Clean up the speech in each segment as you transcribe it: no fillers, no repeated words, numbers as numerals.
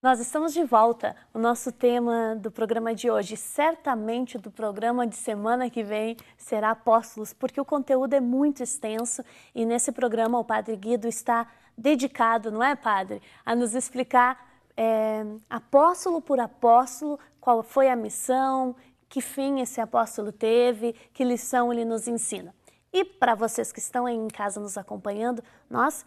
Nós estamos de volta. O nosso tema do programa de hoje, certamente do programa de semana que vem, será apóstolos, porque o conteúdo é muito extenso e nesse programa o Padre Guido está dedicado, não é, Padre, a nos explicar apóstolo por apóstolo qual foi a missão, que fim esse apóstolo teve, que lição ele nos ensina. E para vocês que estão aí em casa nos acompanhando, nós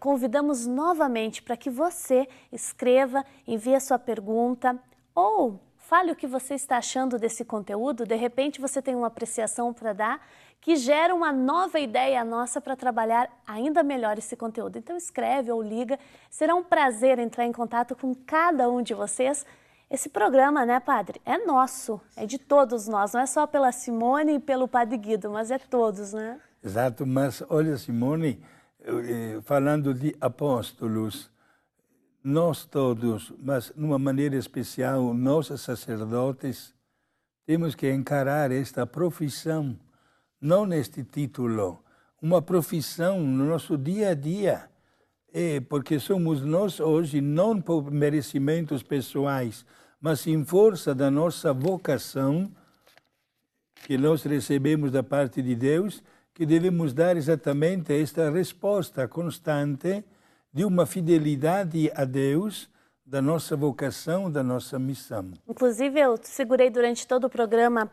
convidamos novamente para que você escreva, envie a sua pergunta ou fale o que você está achando desse conteúdo. De repente você tem uma apreciação para dar que gera uma nova ideia nossa para trabalhar ainda melhor esse conteúdo. Então escreve ou liga, será um prazer entrar em contato com cada um de vocês. Esse programa, né, Padre, é nosso, é de todos nós, não é só pela Simone e pelo Padre Guido, mas é todos, né? Exato, mas olha, Simone, falando de apóstolos, nós todos, mas de uma maneira especial, nós sacerdotes, temos que encarar esta profissão, não neste título, uma profissão no nosso dia a dia, porque somos nós hoje, não por merecimentos pessoais, mas em força da nossa vocação, que nós recebemos da parte de Deus, que devemos dar exatamente esta resposta constante de uma fidelidade a Deus, da nossa vocação, da nossa missão. Inclusive, eu segurei durante todo o programa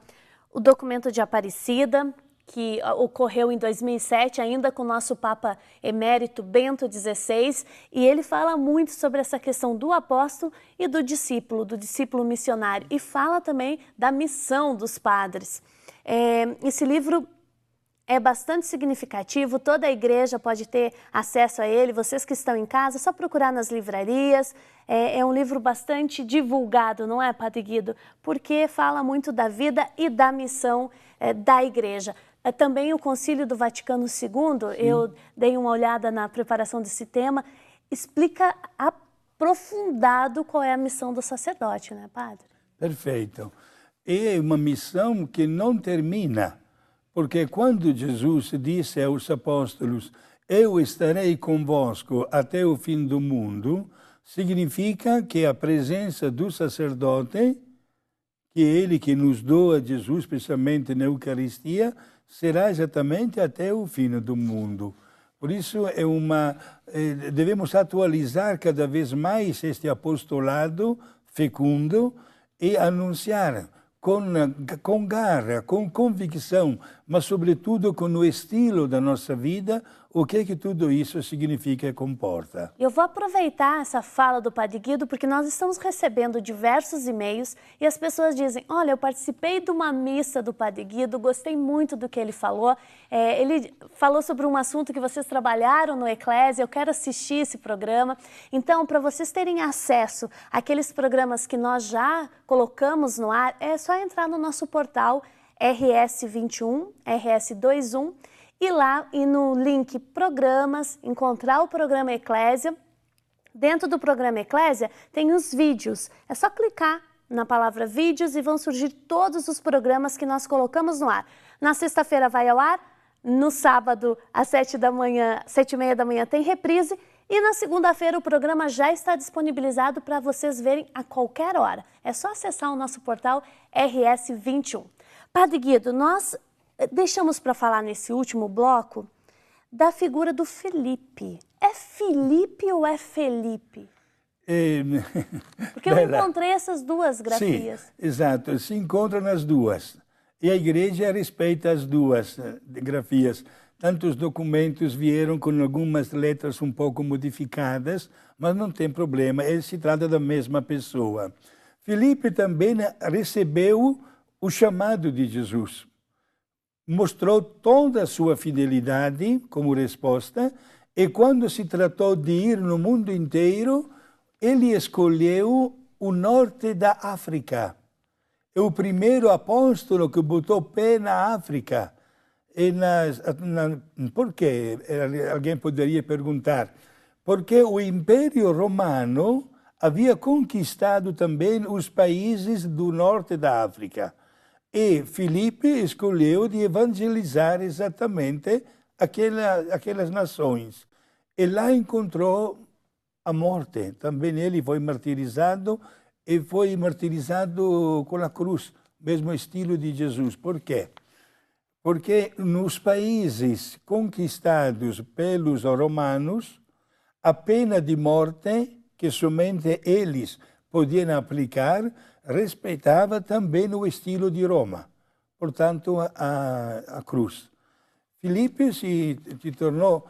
o documento de Aparecida, que ocorreu em 2007, ainda com o nosso Papa Emérito Bento XVI, e ele fala muito sobre essa questão do apóstolo e do discípulo missionário, e fala também da missão dos padres. Esse livro é bastante significativo, toda a igreja pode ter acesso a ele, vocês que estão em casa, é só procurar nas livrarias. É um livro bastante divulgado, não é, Padre Guido? Porque fala muito da vida e da missão da igreja. Também o Concílio do Vaticano II, eu dei uma olhada na preparação desse tema, explica aprofundado qual é a missão do sacerdote, né, Padre? Perfeito. É uma missão que não termina. Porque quando Jesus disse aos apóstolos, eu estarei convosco até o fim do mundo, significa que a presença do sacerdote, que é ele que nos doa Jesus, especialmente na Eucaristia, será exatamente até o fim do mundo. Por isso, devemos atualizar cada vez mais este apostolado fecundo e anunciar com garra, com convicção, mas sobretudo com o estilo da nossa vida, o que tudo isso significa e comporta. Eu vou aproveitar essa fala do Padre Guido, porque nós estamos recebendo diversos e-mails e as pessoas dizem, olha, eu participei de uma missa do Padre Guido, gostei muito do que ele falou, ele falou sobre um assunto que vocês trabalharam no Eclésia, eu quero assistir esse programa. Então, para vocês terem acesso àqueles programas que nós já colocamos no ar, é só entrar no nosso portal RS21, RS21, e lá e no link Programas, encontrar o programa Eclésia. Dentro do programa Eclésia tem os vídeos. É só clicar na palavra vídeos e vão surgir todos os programas que nós colocamos no ar. Na sexta-feira vai ao ar, no sábado às 7h30 da manhã tem reprise e na segunda-feira o programa já está disponibilizado para vocês verem a qualquer hora. É só acessar o nosso portal RS21. Padre Guido, nós deixamos para falar nesse último bloco da figura do Felipe. É Filipe ou é Felipe? Porque eu encontrei essas duas grafias. Sim, exato, se encontra nas duas. E a igreja respeita as duas grafias. Tantos documentos vieram com algumas letras um pouco modificadas, mas não tem problema, se trata da mesma pessoa. Filipe também recebeu o chamado de Jesus. Mostrou toda a sua fidelidade como resposta, e quando se tratou de ir no mundo inteiro, ele escolheu o norte da África. É o primeiro apóstolo que botou pé na África. Por quê? Alguém poderia perguntar. Porque o Império Romano havia conquistado também os países do norte da África. E Filipe escolheu de evangelizar exatamente aquelas nações. E lá encontrou à morte. Também ele foi martirizado e foi martirizado com a cruz, mesmo estilo de Jesus. Por quê? Porque nos países conquistados pelos romanos, a pena de morte, que somente eles podiam aplicar, respeitava também o estilo de Roma, portanto, a cruz. Filipe se tornou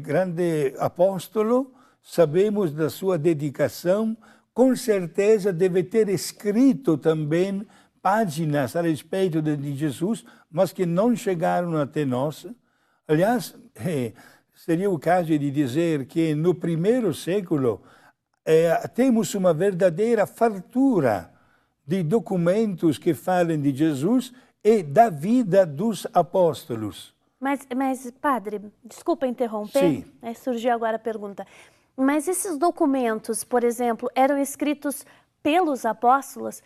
grande apóstolo, sabemos da sua dedicação, com certeza deve ter escrito também páginas a respeito de Jesus, mas que não chegaram até nós. Aliás, seria o caso de dizer que no primeiro século temos uma verdadeira fartura de documentos que falam de Jesus e da vida dos apóstolos. Mas padre, desculpa interromper, Sim. Surgiu agora a pergunta. Mas esses documentos, por exemplo, eram escritos pelos apóstolos?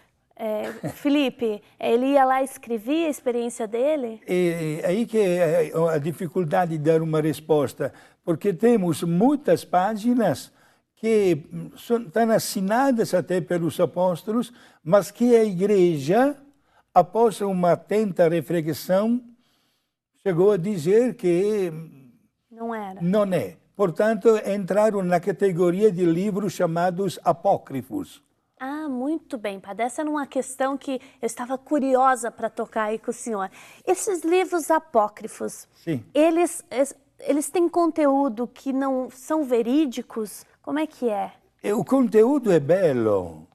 Filipe, ele ia lá e escrevia a experiência dele? É aí que é a dificuldade de dar uma resposta, porque temos muitas páginas que estão assinadas até pelos apóstolos, mas que a igreja, após uma atenta reflexão, chegou a dizer que não era. Não é. Portanto, entraram na categoria de livros chamados apócrifos. Ah, muito bem, padre. Essa era uma questão que eu estava curiosa para tocar aí com o senhor. Esses livros apócrifos, Sim. Eles têm conteúdo que não são verídicos? Como é que é? O conteúdo é belo.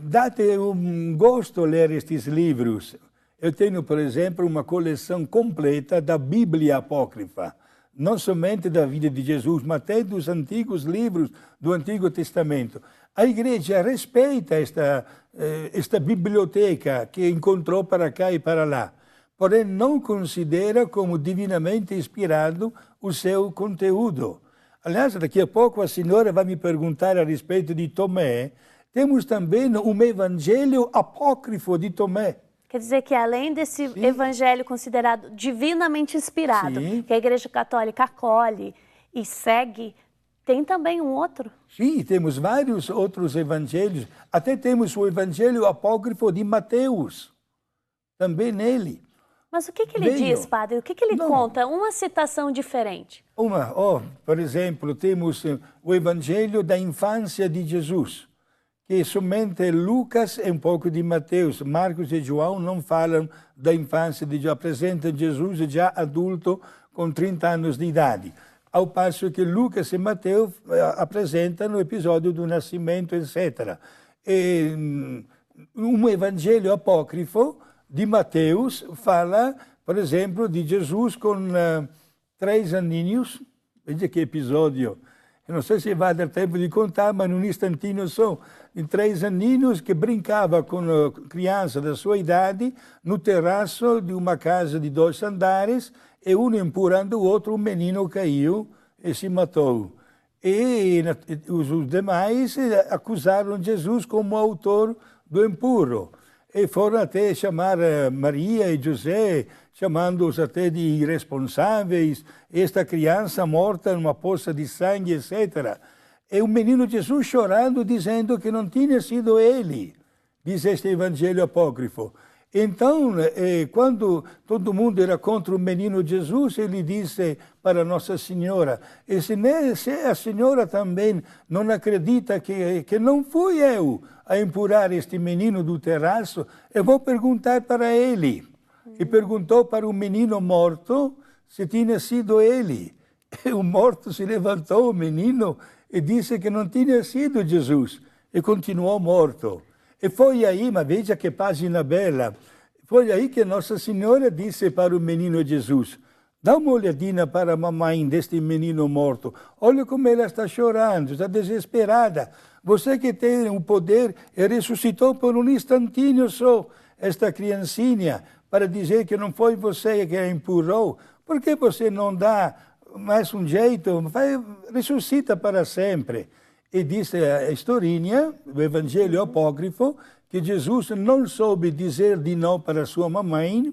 Dá-te um gosto ler estes livros. Eu tenho, por exemplo, uma coleção completa da Bíblia Apócrifa. Não somente da vida de Jesus, mas até dos antigos livros do Antigo Testamento. A igreja respeita esta biblioteca que encontrou para cá e para lá, porém não considera como divinamente inspirado o seu conteúdo. Aliás, daqui a pouco a senhora vai me perguntar a respeito de Tomé. Temos também um evangelho apócrifo de Tomé. Quer dizer que além desse Sim. evangelho considerado divinamente inspirado, Sim. que a Igreja Católica acolhe e segue, tem também um outro? Sim, temos vários outros evangelhos. Até temos o evangelho apócrifo de Mateus, também nele. Mas o que ele diz, padre? O que ele conta? Uma citação diferente. Por exemplo, temos o evangelho da infância de Jesus, que somente Lucas e um pouco de Mateus, Marcos e João não falam da infância de Jesus, apresentam Jesus já adulto com 30 anos de idade. Ao passo que Lucas e Mateus apresentam o episódio do nascimento, etc. Um evangelho apócrifo de Mateus fala, por exemplo, de Jesus com 3 aninhos. Veja que episódio. Eu não sei se vai dar tempo de contar, mas num instantinho só. De 3 aninhos que brincava com criança da sua idade no terraço de uma casa de 2 andares e um empurrando o outro, o menino caiu e se matou. E os demais acusaram Jesus como autor do empurro. E foram até chamar Maria e José, chamando-os até de irresponsáveis, esta criança morta numa poça de sangue, etc. E o menino Jesus chorando, dizendo que não tinha sido ele, diz este evangelho apócrifo. Então, quando todo mundo era contra o menino Jesus, ele disse para Nossa Senhora, e se a senhora também não acredita que não fui eu a empurrar este menino do terraço, eu vou perguntar para ele. E perguntou para o menino morto se tinha sido ele. E o morto se levantou, o menino, e disse que não tinha sido Jesus. E continuou morto. E foi aí, mas veja que página bela, foi aí que Nossa Senhora disse para o menino Jesus, dá uma olhadinha para a mamãe deste menino morto. Olha como ela está chorando, está desesperada. Você que tem o poder e ressuscitou por um instantinho só esta criancinha para dizer que não foi você que a empurrou. Por que você não dá mais um jeito? Ressuscita para sempre. E disse a historinha, o evangelho apócrifo, que Jesus não soube dizer de não para sua mamãe,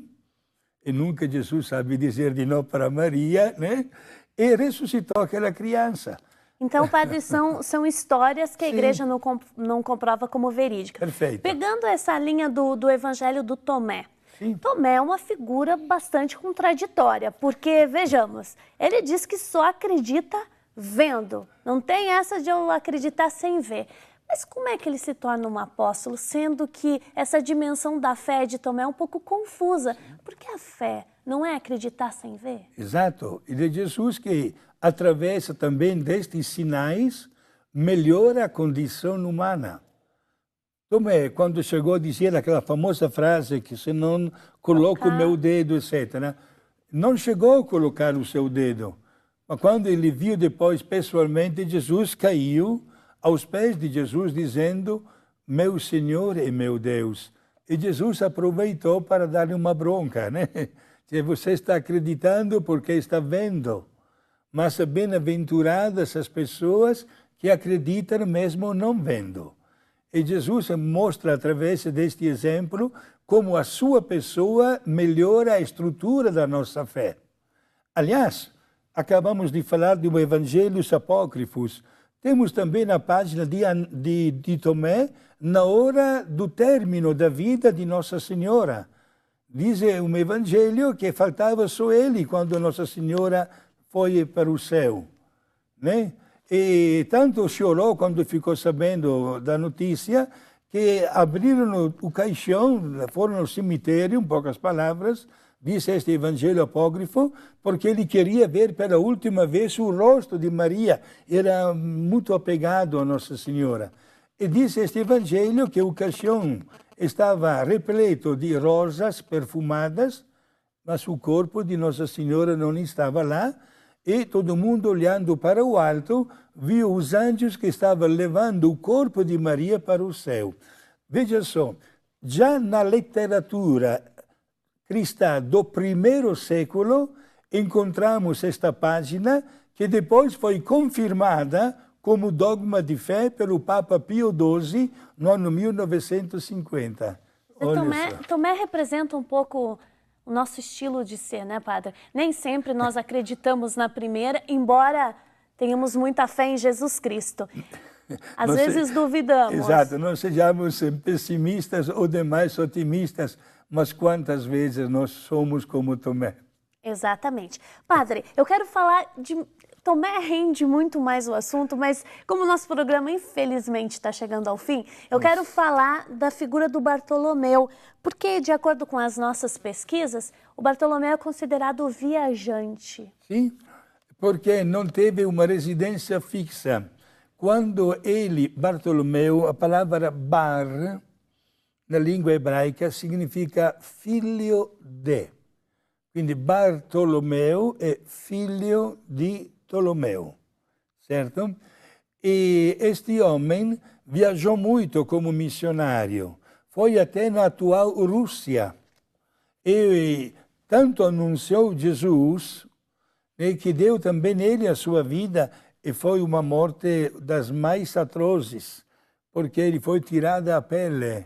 e nunca Jesus sabe dizer de não para Maria, né? E ressuscitou aquela criança. Então, padre, são histórias que a Sim. igreja não comprova como verídicas. Perfeito. Pegando essa linha do evangelho do Tomé. Sim. Tomé é uma figura bastante contraditória, porque, vejamos, ele diz que só acredita vendo. Não tem essa de eu acreditar sem ver. Mas como é que ele se torna um apóstolo, sendo que essa dimensão da fé de Tomé é um pouco confusa? Porque a fé não é acreditar sem ver? Exato. E de Jesus que, através também destes sinais, melhora a condição humana. Tomé, quando chegou a dizer aquela famosa frase que se não coloco o meu dedo, etc., não chegou a colocar o seu dedo. Mas quando ele viu depois pessoalmente, Jesus caiu aos pés de Jesus, dizendo, meu Senhor e meu Deus. E Jesus aproveitou para dar-lhe uma bronca, né? Você está acreditando porque está vendo. Mas bem-aventuradas as pessoas que acreditam mesmo não vendo. E Jesus mostra, através deste exemplo, como a sua pessoa melhora a estrutura da nossa fé. Aliás, acabamos de falar de evangelhos apócrifos. Temos também na página de Tomé, na hora do término da vida de Nossa Senhora. Diz um evangelho que faltava só ele quando Nossa Senhora foi para o céu, né? E tanto chorou quando ficou sabendo da notícia que abriram o caixão, foram ao cemitério, em poucas palavras, diz este evangelho apócrifo, porque ele queria ver pela última vez o rosto de Maria. Era muito apegado a Nossa Senhora. E diz este evangelho que o caixão estava repleto de rosas perfumadas, mas o corpo de Nossa Senhora não estava lá, e todo mundo, olhando para o alto, viu os anjos que estavam levando o corpo de Maria para o céu. Veja só, já na literatura cristã do primeiro século, encontramos esta página que depois foi confirmada como dogma de fé pelo Papa Pio XII no ano 1950. Tomé representa um pouco o nosso estilo de ser, né, padre? Nem sempre nós acreditamos na primeira, embora tenhamos muita fé em Jesus Cristo. Às vezes duvidamos. Exato, não sejamos pessimistas ou demais otimistas, mas quantas vezes nós somos como Tomé. Exatamente. Padre, eu quero falar de... Tomé rende muito mais o assunto, mas como o nosso programa, infelizmente, está chegando ao fim, eu quero falar da figura do Bartolomeu, porque, de acordo com as nossas pesquisas, o Bartolomeu é considerado viajante. Sim, porque não teve uma residência fixa. Quando ele, Bartolomeu, a palavra bar, na língua hebraica, significa filho de. Quindi Bartolomeu é filho de Ptolomeu, certo? E este homem viajou muito como missionário. Foi até na atual Rússia. E tanto anunciou Jesus, que deu também ele a sua vida, e foi uma morte das mais atrozes, porque ele foi tirado a pele.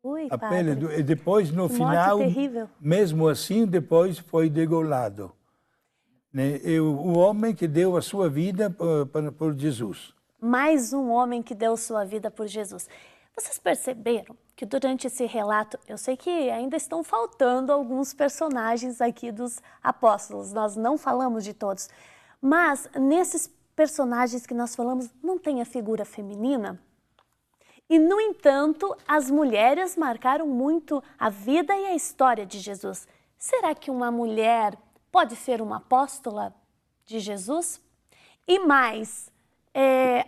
Ui, a padre. pele, e depois, no final, terrível. mesmo assim, depois foi degolado. O homem que deu a sua vida por Jesus. Mais um homem que deu sua vida por Jesus. Vocês perceberam que durante esse relato, eu sei que ainda estão faltando alguns personagens aqui dos apóstolos, nós não falamos de todos, mas nesses personagens que nós falamos não tem a figura feminina? E, no entanto, as mulheres marcaram muito a vida e a história de Jesus. Será que uma mulher pode ser uma apóstola de Jesus? E mais,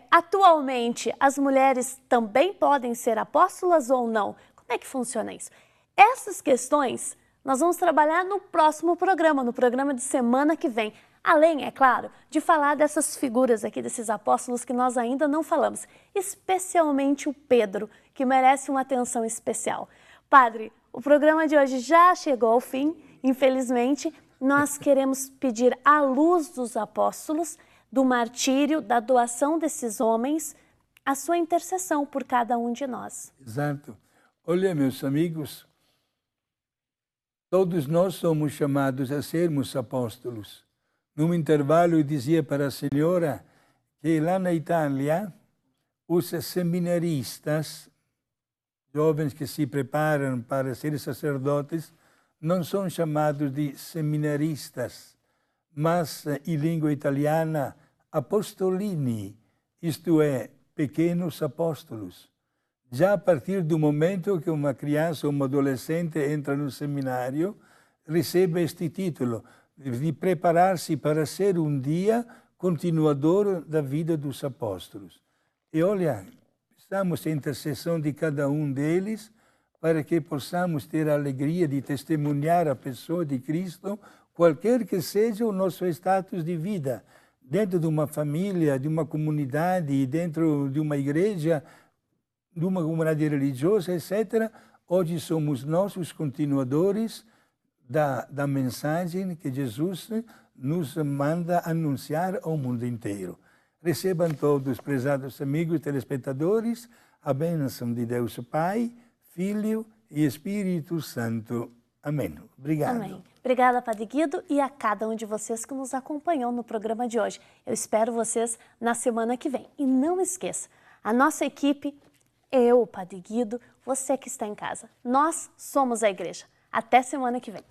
atualmente, as mulheres também podem ser apóstolas ou não? Como é que funciona isso? Essas questões nós vamos trabalhar no próximo programa, no programa de semana que vem. Além, é claro, de falar dessas figuras aqui, desses apóstolos que nós ainda não falamos, especialmente o Pedro, que merece uma atenção especial. Padre, o programa de hoje já chegou ao fim, infelizmente. Nós queremos pedir à luz dos apóstolos, do martírio, da doação desses homens, a sua intercessão por cada um de nós. Exato. Olha, meus amigos, todos nós somos chamados a sermos apóstolos. Num intervalo, eu dizia para a senhora que lá na Itália os seminaristas, jovens que se preparam para ser sacerdotes, não são chamados de seminaristas, mas em língua italiana apostolini, isto é, pequenos apóstolos. Já a partir do momento que uma criança ou uma adolescente entra no seminário, recebe este título de preparar-se para ser um dia continuador da vida dos apóstolos. E olha, estamos em intercessão de cada um deles para que possamos ter a alegria de testemunhar a pessoa de Cristo, qualquer que seja o nosso status de vida, dentro de uma família, de uma comunidade, dentro de uma igreja, de uma comunidade religiosa, etc. Hoje somos nós os continuadores da mensagem que Jesus nos manda anunciar ao mundo inteiro. Recebam todos, prezados amigos telespectadores, a bênção de Deus Pai, Filho e Espírito Santo. Amém. Obrigado. Amém. Obrigada, Padre Guido, e a cada um de vocês que nos acompanhou no programa de hoje. Eu espero vocês na semana que vem. E não esqueça, a nossa equipe, eu, Padre Guido, você que está em casa, nós somos a igreja. Até semana que vem.